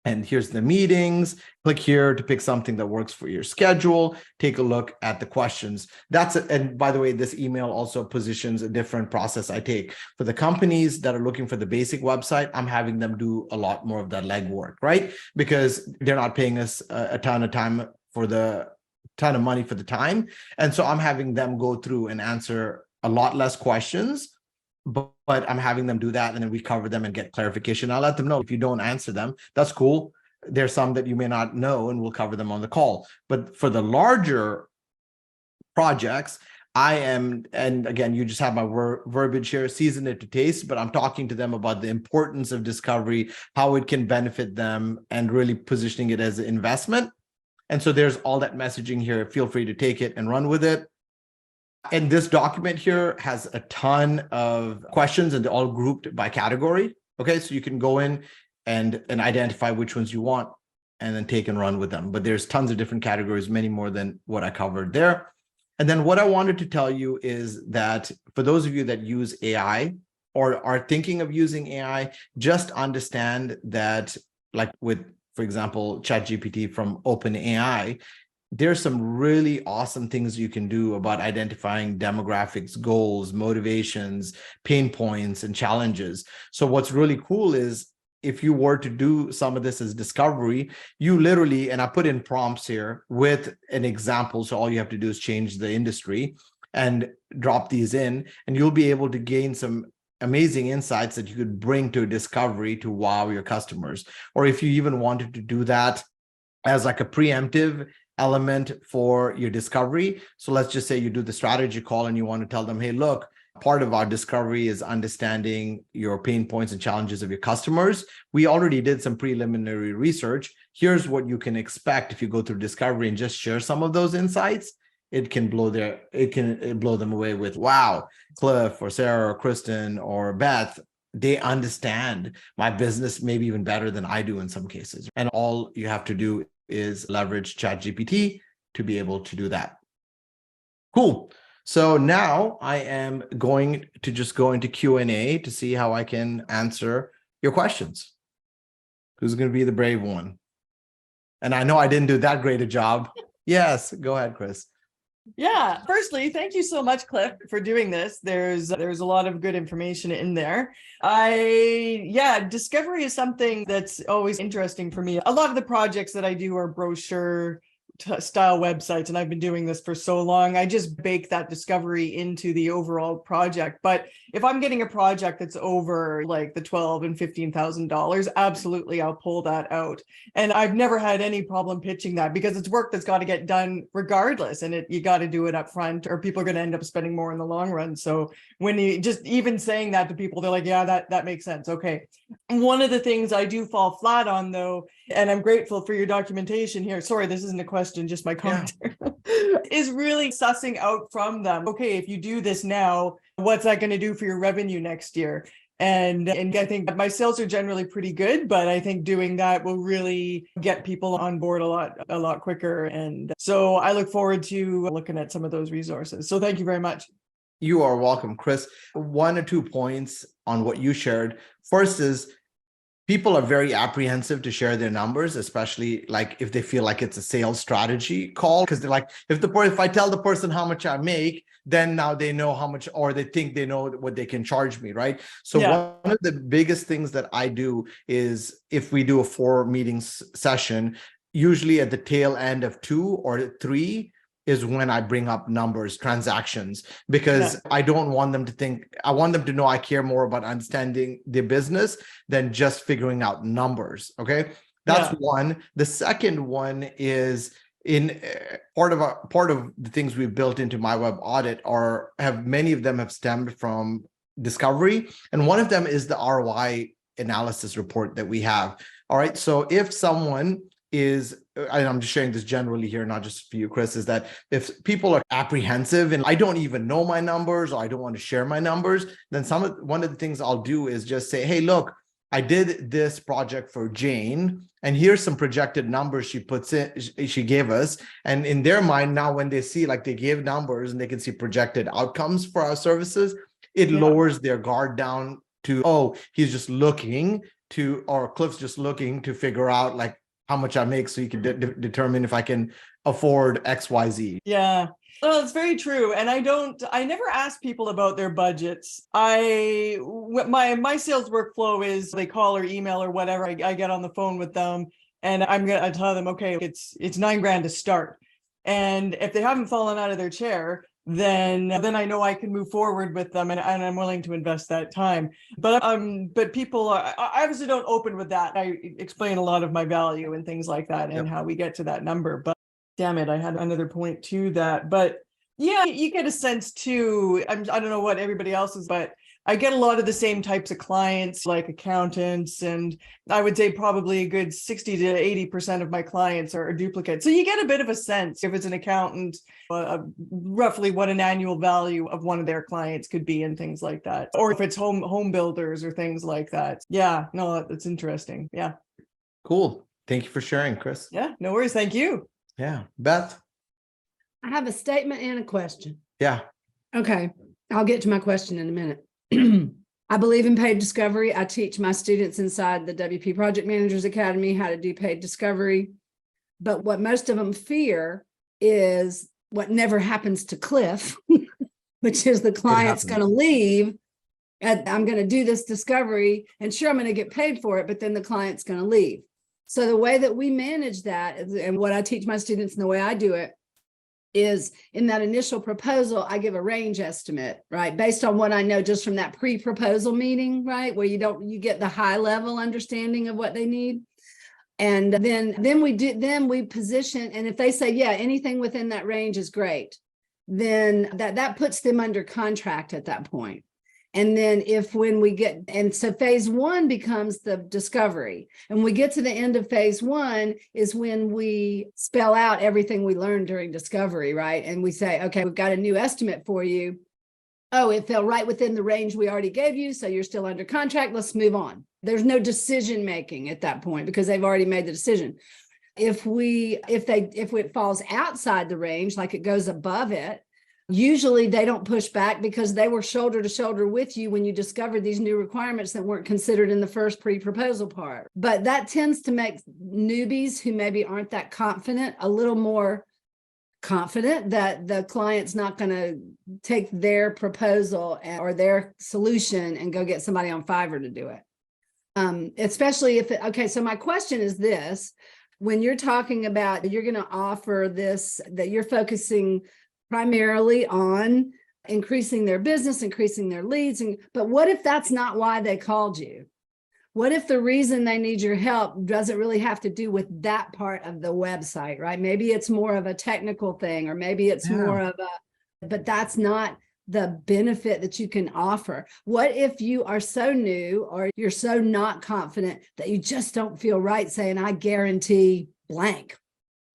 And here's the meetings. Click here to pick something that works for your schedule. Take a look at the questions. That's it. And by the way, this email also positions a different process I take. For the companies that are looking for the basic website, I'm having them do a lot more of that legwork, right? Because they're not paying us a ton of money for the time. And so I'm having them go through and answer a lot less questions, but I'm having them do that. And then we cover them and get clarification. I'll let them know if you don't answer them, that's cool. There's some that you may not know and we'll cover them on the call. But for the larger projects, and again, you just have my verbiage here, season it to taste, but I'm talking to them about the importance of discovery, how it can benefit them, and really positioning it as an investment. And so there's all that messaging here. Feel free to take it and run with it. And this document here has a ton of questions and they're all grouped by category. Okay, so you can go in and identify which ones you want and then take and run with them. But there's tons of different categories, many more than what I covered there. And then what I wanted to tell you is that for those of you that use AI or are thinking of using AI, just understand that, like with, for example, ChatGPT from OpenAI, there's some really awesome things you can do about identifying demographics, goals, motivations, pain points, and challenges. So what's really cool is if you were to do some of this as discovery, you literally, and I put in prompts here with an example. So all you have to do is change the industry and drop these in, and you'll be able to gain some amazing insights that you could bring to discovery to wow your customers. Or if you even wanted to do that as like a preemptive element for your discovery. So let's just say you do the strategy call and you want to tell them, hey, look, part of our discovery is understanding your pain points and challenges of your customers. We already did some preliminary research. Here's what you can expect if you go through discovery, and just share some of those insights. It can blow them away with, wow, Cliff or Sarah or Kristen or Beth, they understand my business maybe even better than I do in some cases. And all you have to do is leverage ChatGPT to be able to do that. Cool. So now I am going to just go into Q&A to see how I can answer your questions. Who's going to be the brave one? And I know I didn't do that great a job. Yes, go ahead, Chris. Yeah. Firstly, thank you so much, Cliff, for doing this. There's a lot of good information in there. Discovery is something that's always interesting for me. A lot of the projects that I do are brochure style websites, and I've been doing this for so long. I just bake that discovery into the overall project. But if I'm getting a project that's over like the $12,000 and $15,000, absolutely, I'll pull that out. And I've never had any problem pitching that, because it's work that's got to get done regardless, and you got to do it up front, or people are going to end up spending more in the long run. So when you just even saying that to people, they're like, yeah, that makes sense. Okay. One of the things I do fall flat on, though, and I'm grateful for your documentation here. Sorry, this isn't a question, just my comment. Yeah. Is really sussing out from them. Okay, if you do this now, what's that going to do for your revenue next year? And I think my sales are generally pretty good, but I think doing that will really get people on board a lot quicker. And so I look forward to looking at some of those resources. So thank you very much. You are welcome, Chris. 1 or 2 points on what you shared. First is, people are very apprehensive to share their numbers, especially like if they feel like it's a sales strategy call, because they're like, if I tell the person how much I make, then now they know how much, or they think they know what they can charge me, right? So one of the biggest things that I do is, if we do a 4 meetings session, usually at the tail end of 2 or 3, is when I bring up numbers, transactions, because I don't want them to think, I want them to know I care more about understanding the business than just figuring out numbers. Okay. That's one. The second one is, in part of the things we've built into my web audit many of them have stemmed from discovery. And one of them is the ROI analysis report that we have. All right. So if someone is, and I'm just sharing this generally here, not just for you, Chris, is that if people are apprehensive and I don't even know my numbers, or I don't want to share my numbers, then one of the things I'll do is just say, hey, look, I did this project for Jane, and here's some projected numbers she gave us. And in their mind now, when they see, like, they gave numbers and they can see projected outcomes for our services, it lowers their guard down to, oh, he's just looking to, or Cliff's just looking to figure out like how much I make, so you can determine if I can afford XYZ. Yeah. Well, it's very true. And I never ask people about their budgets. My sales workflow is, they call or email or whatever. I get on the phone with them, and I tell them, okay, it's $9,000 to start. And if they haven't fallen out of their chair, then I know I can move forward with them, and I'm willing to invest that time. But people I obviously don't open with that. I explain a lot of my value and things like that, and how we get to that number. But damn it, I had another point to that. But yeah, you get a sense too. I don't know what everybody else is, but I get a lot of the same types of clients, like accountants, and I would say probably a good 60 to 80% of my clients are duplicates. So you get a bit of a sense, if it's an accountant, roughly what an annual value of one of their clients could be, and things like that. Or if it's home builders or things like that. Yeah, no, that's interesting. Yeah. Cool. Thank you for sharing, Chris. Yeah, no worries. Thank you. Yeah. Beth? I have a statement and a question. Yeah. Okay. I'll get to my question in a minute. I believe in paid discovery. I teach my students inside the WP Project Managers Academy how to do paid discovery. But what most of them fear is what never happens to Cliff, which is the It client's happens. going to leave. I'm going to do this discovery, and sure, I'm going to get paid for it, but then the client's going to leave. So the way that we manage that, and what I teach my students and the way I do it, is in that initial proposal, I give a range estimate, right? Based on what I know just from that pre-proposal meeting, right? Where you get the high level understanding of what they need. And then we position, and if they say, yeah, anything within that range is great, then that puts them under contract at that point. And then so phase one becomes the discovery. And we get to the end of phase one is when we spell out everything we learned during discovery, right? And we say, okay, we've got a new estimate for you. Oh, it fell right within the range we already gave you, so you're still under contract. Let's move on. There's no decision making at that point because they've already made the decision. If it falls outside the range, like it goes above it, usually they don't push back because they were shoulder to shoulder with you when you discovered these new requirements that weren't considered in the first pre-proposal part. But that tends to make newbies who maybe aren't that confident a little more confident that the client's not going to take their proposal or their solution and go get somebody on Fiverr to do it. Especially okay, so my question is this: when you're talking about you're going to offer this, that you're focusing primarily on increasing their business, increasing their leads, but what if that's not why they called you? What if the reason they need your help doesn't really have to do with that part of the website, right? Maybe it's more of a technical thing, or maybe it's more of but that's not the benefit that you can offer. What if you are so new or you're so not confident that you just don't feel right saying, I guarantee blank,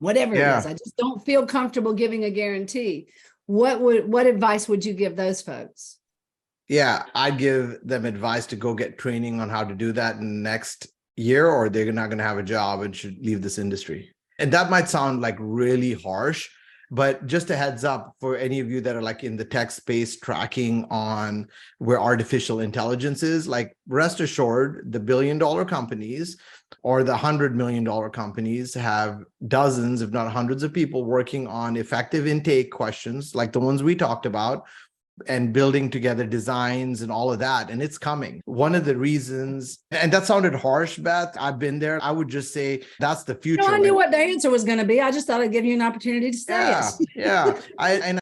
whatever it is. I just don't feel comfortable giving a guarantee. What advice would you give those folks? Yeah, I'd give them advice to go get training on how to do that in the next year, or they're not going to have a job and should leave this industry. And that might sound like really harsh, but just a heads up for any of you that are like in the tech space tracking on where artificial intelligence is, like rest assured, the $1 billion companies or the $100 million companies have dozens, if not hundreds of people working on effective intake questions like the ones we talked about, and building together designs and all of that. And it's coming. One of the reasons, and that sounded harsh, Beth, I've been there. I would just say that's the future. No, I knew what the answer was going to be. I just thought I'd give you an opportunity to say it. Yeah. I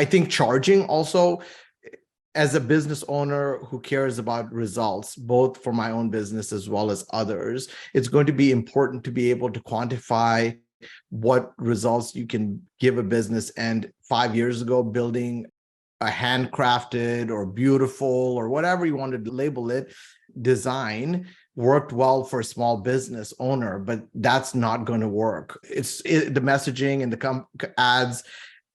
think charging also, as a business owner who cares about results, both for my own business as well as others, it's going to be important to be able to quantify what results you can give a business. And 5 years ago, building a handcrafted or beautiful or whatever you wanted to label it design worked well for a small business owner, but that's not going to work. The messaging and the ads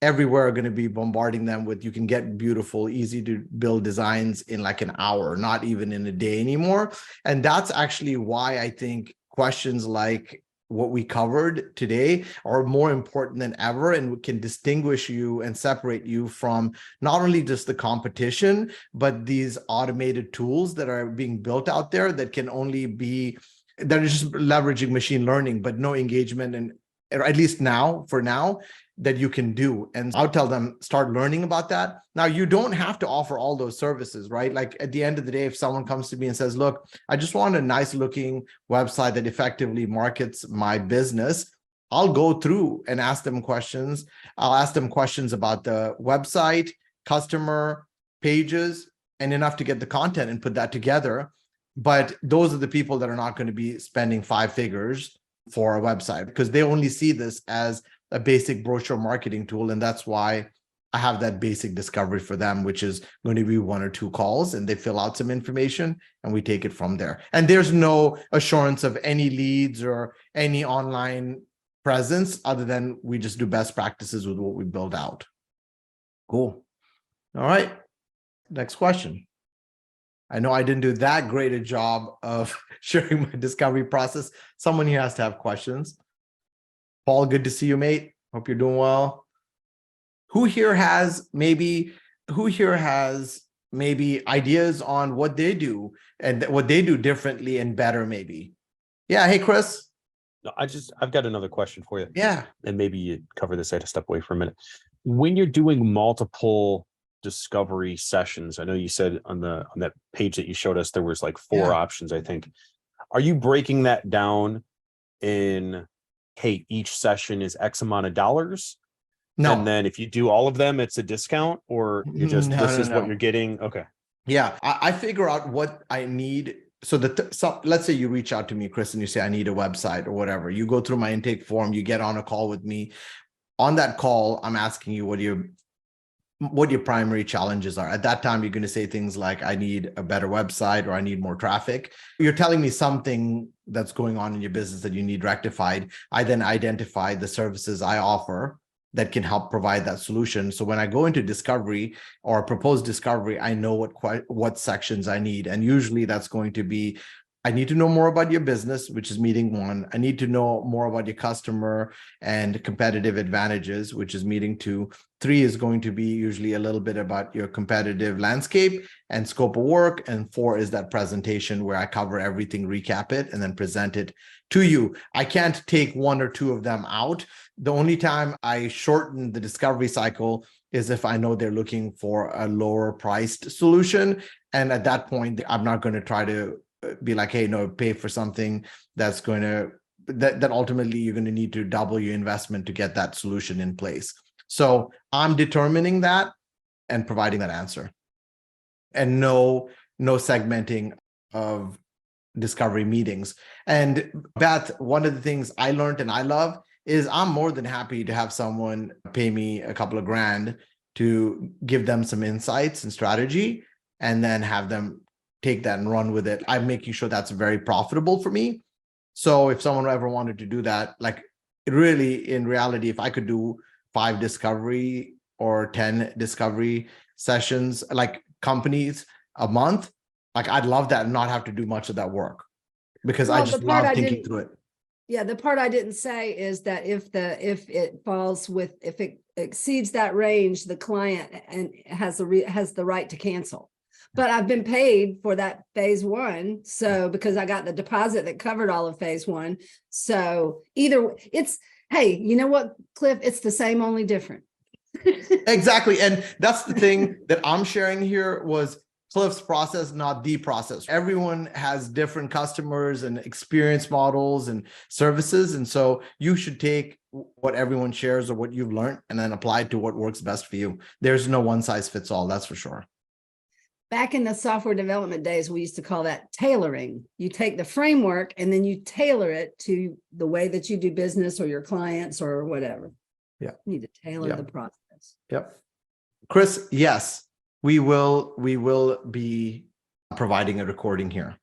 everywhere are going to be bombarding them with, you can get beautiful, easy to build designs in like an hour, not even in a day anymore. And that's actually why I think questions like what we covered today are more important than ever, and can distinguish you and separate you from not only just the competition, but these automated tools that are being built out there that can only be, that are just leveraging machine learning, but no engagement, and or at least for now, that you can do. And I'll tell them, start learning about that. Now, you don't have to offer all those services, right? Like at the end of the day, if someone comes to me and says, look, I just want a nice looking website that effectively markets my business, I'll go through and ask them questions. I'll ask them questions about the website, customer, pages, and enough to get the content and put that together. But those are the people that are not going to be spending 5 figures for a website, because they only see this as a basic brochure marketing tool. And that's why I have that basic discovery for them, which is going to be 1 or 2 calls, and they fill out some information and we take it from there. And there's no assurance of any leads or any online presence other than we just do best practices with what we build out. Cool. All right. Next question. I know I didn't do that great a job of sharing my discovery process. Someone here has to have questions. Paul, good to see you, mate. Hope you're doing well. Who here has maybe ideas on what they do and what they do differently and better, maybe? Yeah. Hey, Chris. No, I've got another question for you. Yeah. And maybe you cover this. I had to step away for a minute. When you're doing multiple discovery sessions, I know you said on that page that you showed us, there was like 4 options, I think. Are you breaking that down in, hey, each session is X amount of dollars? No. And then if you do all of them, it's a discount, or you're just, this is what you're getting? Okay. Yeah. I figure out what I need. So let's say you reach out to me, Chris, and you say, I need a website or whatever. You go through my intake form, you get on a call with me. On that call, I'm asking you what your primary challenges are. At that time, you're going to say things like, I need a better website, or I need more traffic. You're telling me something that's going on in your business that you need rectified. I then identify the services I offer that can help provide that solution. So when I go into discovery or proposed discovery, I know what sections I need. And usually that's going to be, I need to know more about your business, which is meeting 1. I need to know more about your customer and competitive advantages, which is meeting 2. 3 is going to be usually a little bit about your competitive landscape and scope of work. And 4 is that presentation where I cover everything, recap it, and then present it to you. I can't take 1 or 2 of them out. The only time I shorten the discovery cycle is if I know they're looking for a lower priced solution. And at that point, I'm not going to try to be like, hey, no, pay for something that's going to, that ultimately you're going to need to double your investment to get that solution in place. So I'm determining that and providing that answer. And no segmenting of discovery meetings. And Beth, one of the things I learned and I love is I'm more than happy to have someone pay me a couple of grand to give them some insights and strategy, and then have them take that and run with it. I'm making sure that's very profitable for me. So if someone ever wanted to do that, like really in reality, if I could do 5 discovery or 10 discovery sessions, like companies a month, like I'd love that and not have to do much of that work, because I just love thinking through it. Yeah, the part I didn't say is that if it exceeds that range, the client has the right to cancel. But I've been paid for that phase 1. So because I got the deposit that covered all of phase 1. So either it's, hey, you know what, Cliff, it's the same, only different. Exactly. And that's the thing that I'm sharing here was Cliff's process, not the process. Everyone has different customers and experience models and services. And so you should take what everyone shares or what you've learned and then apply it to what works best for you. There's no one size fits all, that's for sure. Back in the software development days, we used to call that tailoring. You take the framework and then you tailor it to the way that you do business or your clients or whatever. Yeah. You need to tailor the process. Yep. Chris, yes, we will be providing a recording here.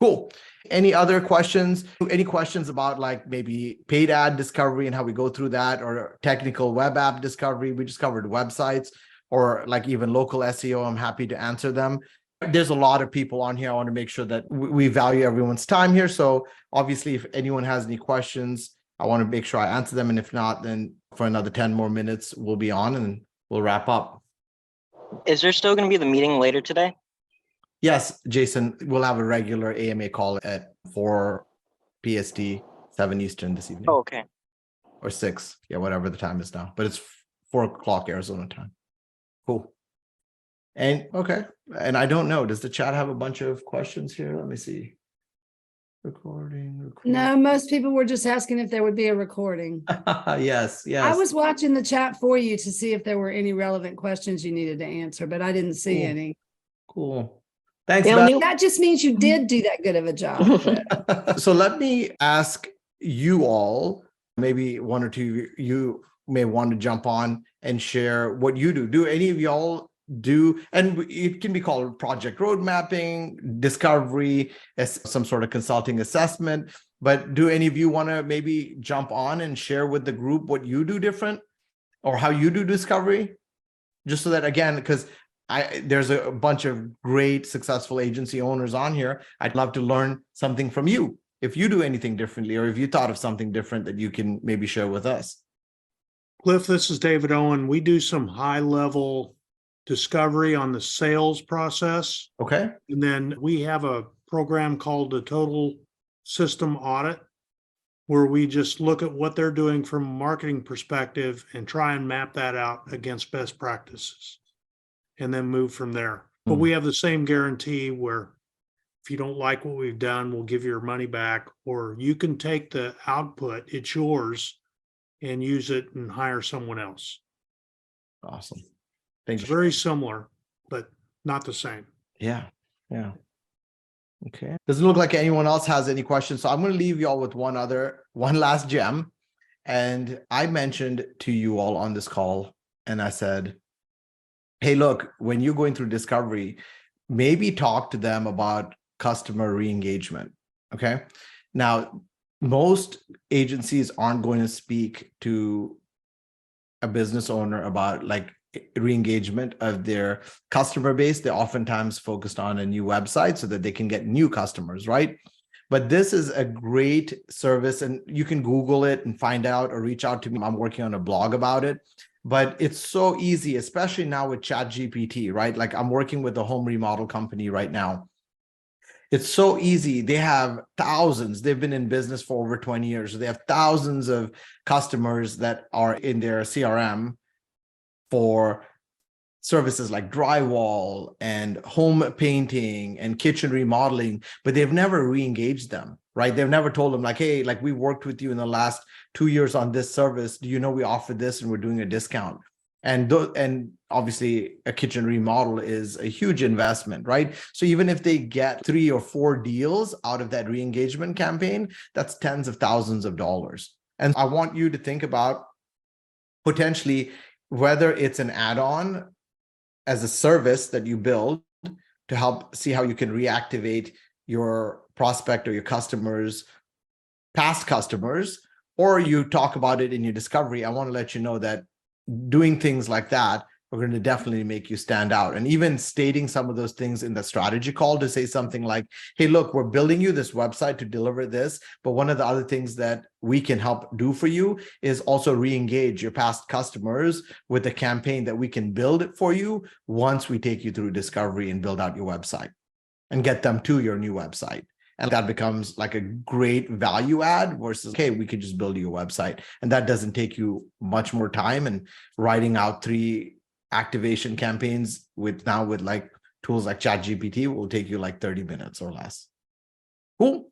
Cool. Any other questions? Any questions about like maybe paid ad discovery and how we go through that, or technical web app discovery? We just covered websites, or like even local SEO. I'm happy to answer them. There's a lot of people on here. I want to make sure that we value everyone's time here. So obviously, if anyone has any questions, I want to make sure I answer them. And if not, then for another 10 more minutes, we'll be on and we'll wrap up. Is there still going to be the meeting later today? Yes, Jason, we'll have a regular AMA call at 4 PST, 7 Eastern this evening. Oh, okay. Or 6, yeah, whatever the time is now. But it's 4 o'clock Arizona time. Cool. And okay, and I don't know, does the chat have a bunch of questions here? Let me see. Recording. No, most people were just asking if there would be a recording. Yes. I was watching the chat for you to see if there were any relevant questions you needed to answer, but I didn't see any. Cool. Thanks. That just means you did do that good of a job. So let me ask you all, maybe 1 or 2 you may want to jump on and share what you do. Do any of y'all do, and it can be called project road mapping, discovery, as some sort of consulting assessment, but do any of you want to maybe jump on and share with the group what you do different or how you do discovery? Just so that, again, because there's a bunch of great successful agency owners on here. I'd love to learn something from you. If you do anything differently, or if you thought of something different that you can maybe share with us. Cliff, this is David Owen. We do some high level discovery on the sales process. Okay. And then we have a program called the Total System Audit. where we just look at what they're doing from a marketing perspective and try and map that out against best practices and then move from there. But we have the same guarantee where if you don't like what we've done, we'll give you your money back, or you can take the output, it's yours, and use it and hire someone else. Awesome. Thank It's you. very similar, but not the same. Yeah. Yeah. Okay. Doesn't look like anyone else has any questions. So I'm going to leave you all with one last gem. And I mentioned to you all on this call, and I said, hey, look, when you're going through discovery, maybe talk to them about customer re-engagement. Okay. Now, most agencies aren't going to speak to a business owner about like re-engagement of their customer base. They're oftentimes focused on a new website so that they can get new customers, right? But this is a great service, and you can Google it and find out or reach out to me. I'm working on a blog about it, but it's so easy, especially now with ChatGPT, right? Like I'm working with a home remodel company right now. It's so easy. They have thousands. They've been in business for over 20 years. They have thousands of customers that are in their CRM for services like drywall and home painting and kitchen remodeling, but they've never re-engaged them, right? They've never told them like, hey, like we worked with you in the last 2 years on this service. Do you know we offer this and we're doing a discount? And obviously a kitchen remodel is a huge investment, right? So even if they get 3 or 4 deals out of that re-engagement campaign, that's tens of thousands of dollars. And I want you to think about potentially whether it's an add-on as a service that you build to help see how you can reactivate your prospect or your customers, past customers, or you talk about it in your discovery. I want to let you know that doing things like that are going to definitely make you stand out. And even stating some of those things in the strategy call to say something like, hey, look, we're building you this website to deliver this, but one of the other things that we can help do for you is also re-engage your past customers with a campaign that we can build it for you once we take you through discovery and build out your website and get them to your new website. And that becomes like a great value add versus, okay, we could just build you a website. And that doesn't take you much more time. And writing out 3 activation campaigns with like tools like ChatGPT will take you like 30 minutes or less. Cool.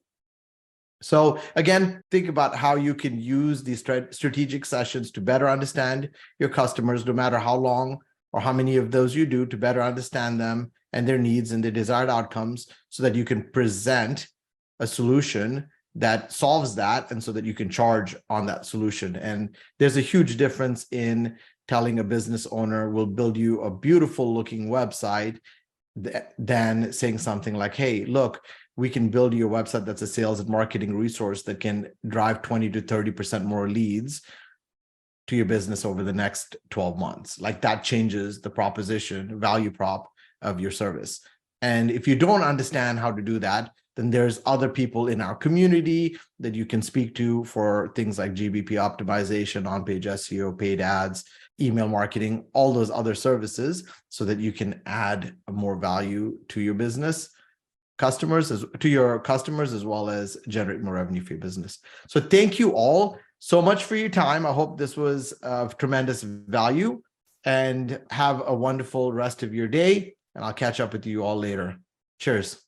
So again, think about how you can use these strategic sessions to better understand your customers, no matter how long or how many of those you do, to better understand them and their needs and their desired outcomes so that you can present a solution that solves that, and so that you can charge on that solution. And there's a huge difference in telling a business owner, we'll build you a beautiful looking website, than saying something like, hey, look, we can build you a website that's a sales and marketing resource that can drive 20 to 30% more leads to your business over the next 12 months. Like that changes the proposition, value prop of your service. And if you don't understand how to do that, then there's other people in our community that you can speak to for things like GBP optimization, on-page SEO, paid ads, email marketing, all those other services, so that you can add more value to your business customers, as well as generate more revenue for your business. So thank you all so much for your time. I hope this was of tremendous value, and have a wonderful rest of your day. And I'll catch up with you all later. Cheers.